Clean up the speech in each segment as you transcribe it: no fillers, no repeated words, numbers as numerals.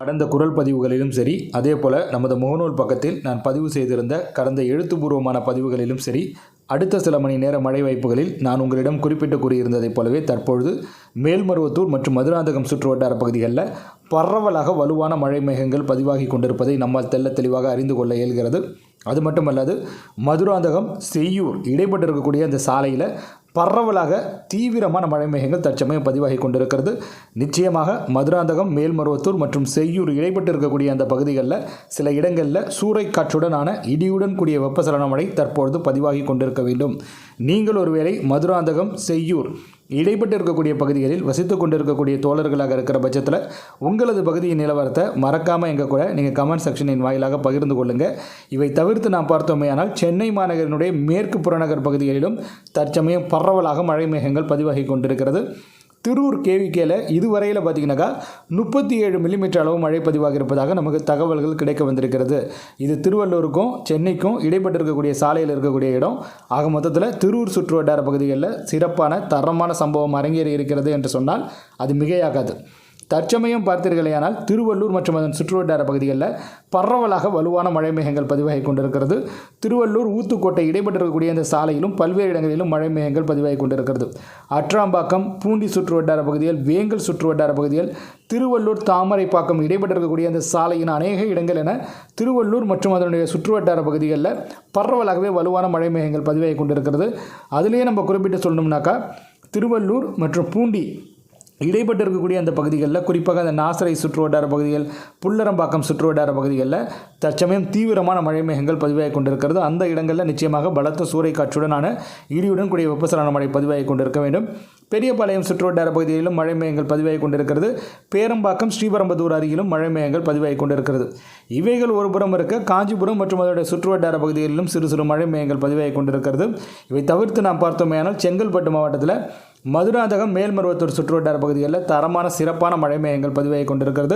கடந்த குரல் பதிவுகளிலும் சரி, அதேபோல நமது முகநூல் பக்கத்தில் நான் பதிவு செய்திருந்த கடந்த எழுத்துப்பூர்வமான பதிவுகளிலும் சரி, அடுத்த சில மணி நேர மழை வாய்ப்புகளில் நான் உங்களிடம் குறிப்பிட்டு கூறியிருந்ததைப் போலவே தற்பொழுது மேல்மருவத்தூர் மற்றும் மதுராந்தகம் சுற்றுவட்டார பகுதிகளில் பரவலாக வலுவான மழை மேகங்கள் பதிவாகி கொண்டிருப்பதை நம்மால் தெள்ளத் தெளிவாக அறிந்து கொள்ள இயல்கிறது. அது மட்டுமல்லாது மதுராந்தகம் செய்யூர் இடைப்பட்டிருக்கக்கூடிய அந்த சாலையில் பரவலாக தீவிரமான மழை மேகங்கள் தற்சமயம் பதிவாகி கொண்டிருக்கிறது. நிச்சயமாக மதுராந்தகம், மேல்மருவத்தூர் மற்றும் செய்யூர் இடைப்பட்டு இருக்கக்கூடிய அந்த பகுதிகளில் சில இடங்களில் சூறைக்காற்றுடனான இடியுடன் கூடிய வெப்பசலன மழை தற்பொழுது பதிவாகி கொண்டிருக்க வேண்டும். நீங்கள் ஒருவேளை மதுராந்தகம், செய்யூர் இடைப்பட்டு இருக்கக்கூடிய பகுதிகளில் வசித்து கொண்டிருக்கக்கூடிய தோழர்களாக இருக்கிற பட்சத்தில் உங்களது பகுதியின் நிலவரத்தை மறக்காமல் எங்கள் கூட நீங்கள் கமெண்ட் செக்ஷனின் வாயிலாக பகிர்ந்து கொள்ளுங்கள். இவை தவிர்த்து நாம் பார்த்தோமேயானால் சென்னை மாநகரினுடைய மேற்கு புறநகர் பகுதிகளிலும் தற்சமயம் பரவலாக மழை மேகங்கள் பதிவாகி கொண்டிருக்கிறது. திருவூர் கேவிகேல இதுவரையில் பார்த்திங்கனாக்கா 37 மில்லிமீட்டர் அளவு மழை பதிவாக இருப்பதாக நமக்கு தகவல்கள் கிடைக்க வந்திருக்கிறது. இது திருவள்ளூருக்கும் சென்னைக்கும் இடைப்பட்டு இருக்கக்கூடிய சாலையில் இருக்கக்கூடிய இடம். ஆக மொத்தத்தில் திருவூர் சுற்றுவட்டார பகுதிகளில் சிறப்பான தரமான சம்பவம் அரங்கேறி இருக்கிறது என்று சொன்னால் அது மிகையாகாது. தற்சமயம் பார்த்தீர்களேயானால் திருவள்ளூர் மற்றும் அதன் சுற்றுவட்டார பகுதிகளில் பரவலாக வலுவான மழை மேகங்கள் பதிவாகி கொண்டிருக்கிறது. திருவள்ளூர் ஊத்துக்கோட்டை இடைப்பட்டிருக்கக்கூடிய அந்த சாலையிலும் பல்வேறு இடங்களிலும் மழை மேகங்கள் பதிவாகி கொண்டிருக்கிறது. அட்ராம்பாக்கம், பூண்டி சுற்றுவட்டார பகுதிகள், வேங்கல் சுற்றுவட்டார பகுதிகள், திருவள்ளூர் தாமரைப்பாக்கம் இடைப்பட்டிருக்கக்கூடிய அந்த சாலையின் அநேக இடங்கள் என திருவள்ளூர் மற்றும் அதனுடைய சுற்றுவட்டார பகுதிகளில் பரவலாகவே வலுவான மழை மேகங்கள் பதிவாகி கொண்டிருக்கிறது. அதிலேயே நம்ம குறிப்பிட்டு சொல்லணும்னாக்கா திருவள்ளூர் மற்றும் பூண்டி இடைப்பட்டு இருக்கக்கூடிய அந்த பகுதிகளில் குறிப்பாக அந்த நாசரை சுற்றுவட்டார பகுதிகள், புல்லரம்பாக்கம் சுற்றுவட்டார பகுதிகளில் தற்சமயம் தீவிரமான மழை மேகங்கள் பதிவாகி கொண்டிருக்கிறது. அந்த இடங்களில் நிச்சயமாக பலத்த சூறைக்காற்றுடனான இடியுடன் கூடிய வெப்பசலன மழை பதிவாகி கொண்டிருக்க வேண்டும். பெரியபாளையம் சுற்றுவட்டார பகுதிகளிலும் மழை மேகங்கள் பதிவாகி கொண்டிருக்கிறது. பேரம்பாக்கம், ஸ்ரீபெரும்புதூர் அருகிலும் மழை மேகங்கள் பதிவாகி கொண்டிருக்கிறது. இவைகள் ஒருபுறம் இருக்க காஞ்சிபுரம் மற்றும் அதனுடைய சுற்றுவட்டார பகுதிகளிலும் சிறு சிறு மழை மேகங்கள் பதிவாகி கொண்டிருக்கிறது. இவை தவிர்த்து நாம் பார்த்தோமேயானால் செங்கல்பட்டு மாவட்டத்தில் மதுராந்தகம், மேல்மருவத்தூர் சுற்றுவட்டார பகுதிகளில் தரமான சிறப்பான மழை மேகங்கள் பதிவாகி கொண்டிருக்கிறது.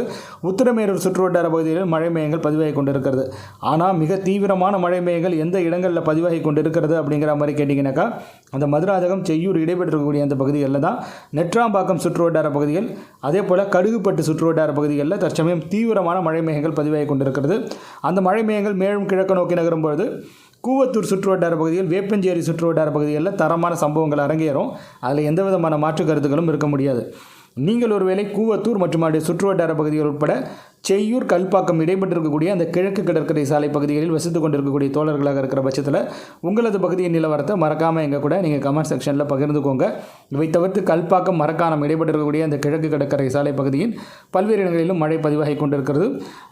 உத்திரமேரூர் சுற்றுவட்டார பகுதிகளில் மழை மேகங்கள் பதிவாகி கொண்டிருக்கிறது. ஆனால் மிக தீவிரமான மழை மேகங்கள் எந்த இடங்களில் பதிவாகி கொண்டிருக்கிறது அப்படிங்கிற மாதிரி கேட்டிங்கனாக்கா அந்த மதுராந்தகம், செய்யூர் இடைப்பெற்றிருக்கக்கூடிய அந்த பகுதிகளில் தான். நெட்ராம்பாக்கம் சுற்றுவட்டார பகுதிகள், அதே போல் கடுகுப்பட்டு சுற்றுவட்டார பகுதிகளில் தற்சமயம் தீவிரமான மழை மேகங்கள் பதிவாகி கொண்டிருக்கிறது. அந்த மழை மேகங்கள் மேலும் கிழக்கு நோக்கி நகரும்பொழுது கூவத்தூர் சுற்றுவட்டார பகுதிகள், வேப்பஞ்சேரி சுற்றுவட்டார பகுதிகளில் தரமான சம்பவங்கள் அரங்கேறும். அதில் எந்த விதமான மாற்று கருத்துக்களும் இருக்க முடியாது. நீங்கள் ஒருவேளை கூவத்தூர் மற்றும் அதனுடைய சுற்றுவட்டார பகுதிகள் உட்பட செய்யூர், கல்பாக்கம் இடைப்பட்டிருக்கக்கூடிய அந்த கிழக்கு கடற்கரை சாலை பகுதிகளில் வசித்து கொண்டிருக்கக்கூடிய தோழர்களாக இருக்கிற பட்சத்தில் உங்களது பகுதியின் நிலவரத்தை மறக்காமல் எங்கள் கூட நீங்கள் கமெண்ட் செக்ஷனில் பகிர்ந்துக்கோங்க. இவை தவிர்த்து கல்பாக்கம், மரக்காணம் இடைப்பட்டிருக்கக்கூடிய அந்த கிழக்கு கடற்கரை சாலை பகுதியின் பல்வேறு இடங்களிலும் மழை பதிவாகி கொண்டிருக்கிறது.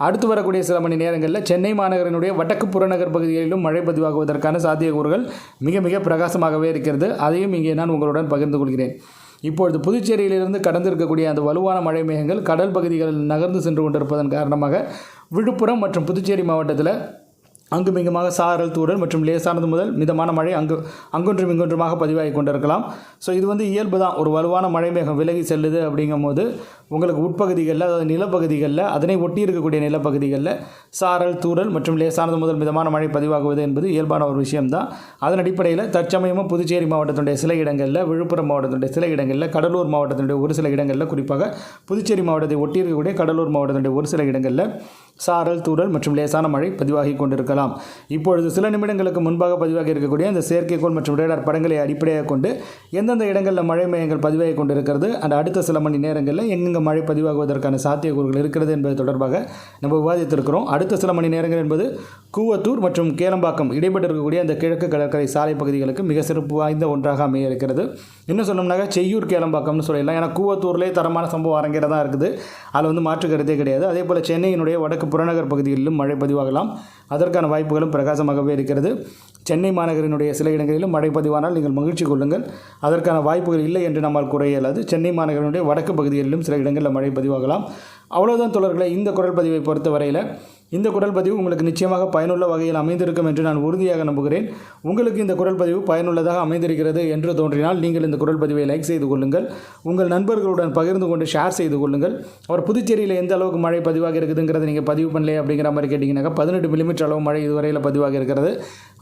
அடுத்து வரக்கூடிய சில மணி நேரங்களில் சென்னை மாநகரினுடைய வடக்கு புறநகர் பகுதிகளிலும் மழை பதிவாகுவதற்கான சாத்தியக்கூறுகள் மிக மிக பிரகாசமாகவே இருக்கிறது. அதையும் இங்கே நான் உங்களுடன் பகிர்ந்து கொள்கிறேன். இப்பொழுது புதுச்சேரியிலிருந்து கடந்திருக்கக்கூடிய அந்த வலுவான மழை மேகங்கள் கடல் பகுதிகளில் நகர்ந்து சென்று கொண்டிருப்பதன் காரணமாக விழுப்புரம் மற்றும் புதுச்சேரி மாவட்டத்தில் அங்குமிங்குமாக சாரல், தூறல் மற்றும் லேசானது முதல் மிதமான மழை அங்கொன்றும் இங்கொன்றுமாக பதிவாகி கொண்டிருக்கலாம். ஸோ இது இயல்பு தான். ஒரு வலுவான மழை மேகம் விலகி செல்லுது அப்படிங்கும் போது உங்களுக்கு உட்பகுதிகளில், அதாவது நிலப்பகுதிகளில், அதனை ஒட்டி இருக்கக்கூடிய நிலப்பகுதிகளில் சாரல், தூறல் மற்றும் லேசானது முதல் மிதமான மழை பதிவாகுவது என்பது இயல்பான ஒரு விஷயம்தான். அதன் அடிப்படையில் தற்சமயமும் புதுச்சேரி மாவட்டத்தினுடைய சில இடங்களில், விழுப்புரம் மாவட்டத்தினுடைய சில இடங்களில், கடலூர் மாவட்டத்தினுடைய ஒரு சில இடங்களில், குறிப்பாக புதுச்சேரி மாவட்டத்தை ஒட்டி இருக்கக்கூடிய கடலூர் மாவட்டத்தினுடைய ஒரு சில இடங்களில் சாரல், தூறல் மற்றும் லேசான மழை பதிவாகி கொண்டிருக்கலாம். இப்பொழுது சில நிமிடங்களுக்கு முன்பாக பதிவாகி இருக்கக்கூடிய அந்த செயற்கைக்கோள் மற்றும் ரேடார் படங்களை அடிப்படையாக கொண்டு எந்தெந்த இடங்களில் மழை மேகங்கள் பதிவாகி கொண்டிருக்கிறது, அந்த அடுத்த சில மணி நேரங்களில் எங்கெங்கே மழை பதிவாகுவதற்கான சாத்தியக்கூறுகள் இருக்கிறது என்பது தொடர்பாக நம்ம விவாதித்திருக்கிறோம். அடுத்த சில மணி நேரங்கள் என்பது கூவத்தூர் மற்றும் கேளம்பாக்கம் இடைப்பட்டு இருக்கக்கூடிய அந்த கிழக்கு கடற்கரை சாலை பகுதிகளுக்கு மிக சிறப்பு வாய்ந்த ஒன்றாக அமைய இருக்கிறது. இன்னும் சொன்னோம்னாக்க செய்யூர், கேளம்பாக்கம்னு சொல்லலாம். ஏன்னா கூவத்தூர்லேயே தரமான சம்பவம் அரங்கேறதான் இருக்குது. அதில் மாற்று கருத்தே கிடையாது. அதே போல் சென்னையினுடைய வடக்கு புறநகர் பகுதிகளிலும் மழை பதிவாகலாம். அதற்கான வாய்ப்புகளும் பிரகாசமாகவே இருக்கிறது. சென்னை மாநகரினுடைய சில இடங்களிலும் மழை பதிவானால் நீங்கள் மகிழ்ச்சி கொள்ளுங்கள். அதற்கான வாய்ப்புகள் இல்லை என்று நம்மால் கூற இயலாது. சென்னை மாநகரினுடைய வடக்கு பகுதிகளிலும் சில இடங்களில் மழை பதிவாகலாம். அவ்வளோதான் தோழர்களே. இந்த குரல் பதிவை பொறுத்த வரையில் இந்த குரல் பதிவு உங்களுக்கு நிச்சயமாக பயனுள்ள வகையில் அமைந்திருக்கும் என்று நான் உறுதியாக நம்புகிறேன். உங்களுக்கு இந்த குரல் பதிவு பயனுள்ளதாக அமைந்திருக்கிறது என்று தோன்றினால் நீங்கள் இந்த குரல் பதிவை லைக் செய்து கொள்ளுங்கள். உங்கள் நண்பர்களுடன் பகிர்ந்து கொண்டு ஷேர் செய்து கொள்ளுங்கள். அவர் புதுச்சேரியில் எந்த அளவுக்கு மழை பதிவாக இருக்குதுங்கிறத நீங்கள் பதிவு பண்ணலையே அப்படிங்கிற மாதிரி கேட்டிங்கனாக்கா 18 மில்லிமீட்டர் அளவு மழை இதுவரையில் பதிவாக இருக்கிறது.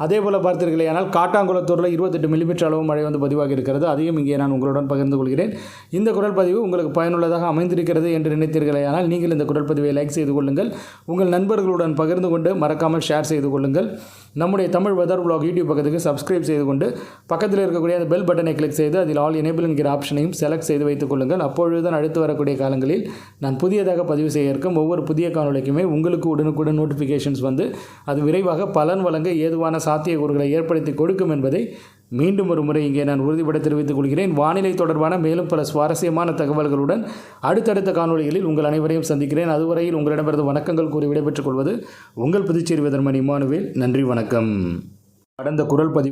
அதே போல் பார்த்தீர்களே ஆனால் காட்டாங்குளத்தூரில் 28 மில்லிமீட்டர் அளவு மழை பதிவாகி இருக்கிறது. அதையும் இங்கே நான் உங்களுடன் பகிர்ந்து கொள்கிறேன். இந்த குரல் பதிவு உங்களுக்கு பயனுள்ளதாக அமைந்திருக்கிறது என்று நினைத்தீர்களே ஆனால் நீங்கள் இந்த குரல் பதிவை லைக் செய்து கொள்ளுங்கள். உங்கள் நண்பர்களுடன் பகிர்ந்து கொண்டு மறக்காமல் ஷேர் செய்து கொள்ளுங்கள். நம்முடைய தமிழ் வெதர் vlog யூடியூப் பக்கத்துக்கு சப்ஸ்கிரைப் செய்து கொண்டு பக்கத்தில் இருக்கக்கூடிய அந்த பெல் பட்டனை கிளிக் செய்து அதில் ஆல் எனேபிள் என்கிற ஆப்ஷனையும் செலக்ட் செய்து வைத்துக் கொள்ளுங்கள். அப்பொழுதுதான் அடுத்து வரக்கூடிய காலங்களில் நான் புதியதாக பதிவு செய்ய இருக்கும் ஒவ்வொரு புதிய காணொலிக்குமே உங்களுக்கு உடனுக்குடன் நோட்டிஃபிகேஷன்ஸ் அது விரைவாக பலன் வழங்க ஏதுவான சாத்தியக்கூறுகளை ஏற்படுத்தி கொடுக்கும் என்பதை மீண்டும் ஒரு முறை இங்கே நான் உறுதிபட தெரிவித்துக் கொள்கிறேன். வானிலை தொடர்பான மேலும் பல சுவாரஸ்யமான தகவல்களுடன் அடுத்தடுத்த காணொலிகளில் உங்கள் அனைவரையும் சந்திக்கிறேன். அதுவரையில் உங்களிடமிருந்து வணக்கங்கள் கூறி விடைபெற்றுக் கொள்வது உங்கள் புதுச்சேரி வெதர்மன் இமானுவேல். நன்றி, வணக்கம். கடந்த குரல் பதிவு